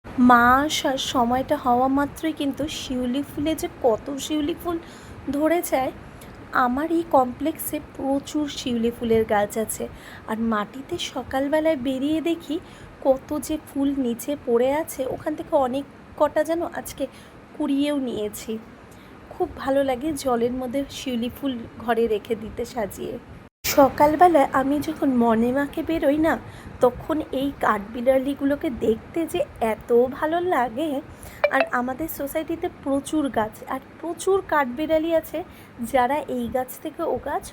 মা আসার সময়টা হওয়া মাত্রই কিন্তু শিউলি ফুলে যে কত শিউলি ফুল ধরে যায়। আমার এই কমপ্লেক্সে প্রচুর শিউলি ফুলের গাছ আছে, আর মাটিতে সকালবেলায় বেরিয়ে দেখি কত যে ফুল নিচে পড়ে আছে। ওখান থেকে অনেক কটা যেন আজকে কুড়িয়েও নিয়েছি। খুব ভালো লাগে জলের মধ্যে শিউলি ফুল ঘরে রেখে দিতে সাজিয়ে। সকালবেলায় আমি যখন মর্নিং ওয়াকে বেরোই না, তখন এই কাঠবিড়ালিগুলোকে দেখতে যে এত ভালো লাগে। আর আমাদের সোসাইটিতে প্রচুর গাছ আর প্রচুর কাঠবিড়ালি আছে, যারা এই গাছ থেকে ও গাছ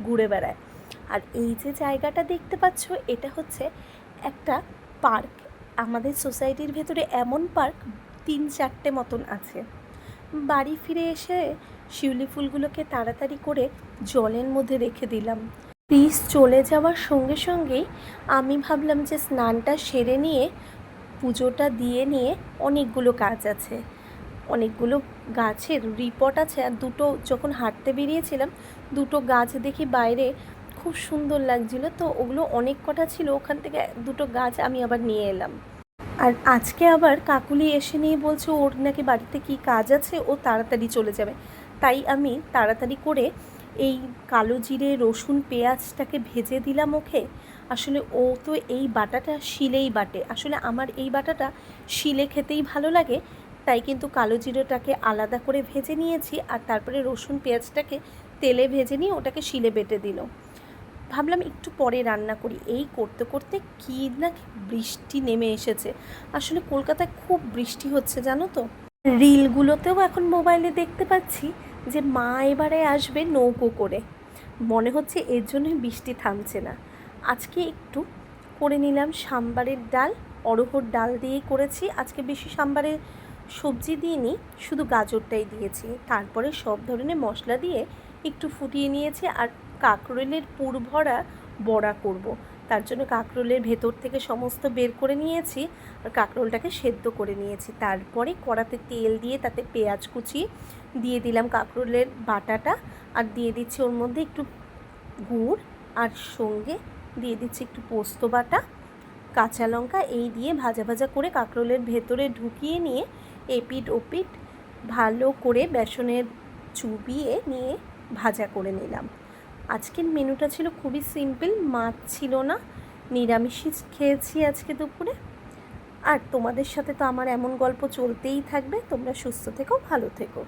ঘুরে বেড়ায়। আর এই যে জায়গাটা দেখতে পাচ্ছ, এটা হচ্ছে একটা পার্ক। আমাদের সোসাইটির ভেতরে এমন পার্ক 3-4টে মতন আছে। বাড়ি ফিরে এসে শিউলি ফুলগুলোকে তাড়াতাড়ি করে জলের মধ্যে রেখে দিলাম। ক্রিস চলে যাওয়ার সঙ্গে সঙ্গেই আমি ভাবলাম যে স্নানটা সেরে নিয়ে পুজোটা দিয়ে নিয়ে, অনেকগুলো কাজ আছে, অনেকগুলো গাছের রিপোর্ট আছে। আর দুটো যখন হাঁটতে বেরিয়েছিলাম, দুটো গাছ দেখি বাইরে খুব সুন্দর লাগছিলো, তো ওগুলো অনেক কটা ছিল, ওখান থেকে দুটো গাছ আমি আবার নিয়ে এলাম। আর আজকে আবার কাকুলি এসে নিয়ে বলছে ওর নাকি বাড়িতে কি কাজ আছে, ও তাড়াতাড়ি চলে যাবে। তাই আমি তাড়াতাড়ি করে এই কালো জিরে রসুন পেঁয়াজটাকে ভেজে দিলাম ওকে। আসলে ও তো এই বাটাটা শিলেই বাটে, আসলে আমার এই বাটাটা শিলে খেতেই ভালো লাগে। তাই কিন্তু কালো জিরেটাকে আলাদা করে ভেজে নিয়েছি, আর তারপরে রসুন পেঁয়াজটাকে তেলে ভেজে নিয়ে ওটাকে শিলে বেটে দিল। ভাবলাম একটু পরে রান্না করি। এই করতে করতে কী না বৃষ্টি নেমে এসেছে। আসলে কলকাতায় খুব বৃষ্টি হচ্ছে জানো তো। রিলগুলোতেও এখন মোবাইলে দেখতে পাচ্ছি যে মা এবারে আসবে নৌকো করে। মনে হচ্ছে এর জন্যই বৃষ্টি থামছে না। আজকে একটু করে নিলাম সাম্বারের ডাল, অড়হর ডাল দিয়েই করেছি আজকে। বেশি সাম্বারের সবজি দিইনি, শুধু গাজরটাই দিয়েছি। তারপরে সব ধরনের মশলা দিয়ে একটু ফুটিয়ে নিয়েছি। আর কাঁকরোলের পুর ভরা বড়া করব। তার জন্য কাঁকরোলের ভেতর থেকে সমস্ত বের করে নিয়েছি, আর কাঁকরোলটাকে সেদ্ধ করে নিয়েছি। তারপরে কড়াতে তেল দিয়ে তাতে পেঁয়াজ কুচি দিয়ে দিলাম, কাঁকরোলের বাটাটা, আর দিয়ে দিচ্ছি ওর মধ্যে একটু গুড়, আর সঙ্গে দিয়ে দিচ্ছি একটু পোস্ত বাটা, কাঁচা লঙ্কা। এই দিয়ে ভাজা ভাজা করে কাঁকরোলের ভেতরে ঢুকিয়ে নিয়ে এপিট ওপিট ভালো করে বেসনের চুবিয়ে নিয়ে ভাজা করে নিলাম। আজকের মেনুটা ছিল খুবই সিম্পল, মাছ ছিল না, নিরামিষই খেয়েছি আজকে দুপুরে। আর তোমাদের সাথে তো আমার এমন গল্প চলতেই থাকবে। তোমরা সুস্থ থেকো, ভালো থেকো।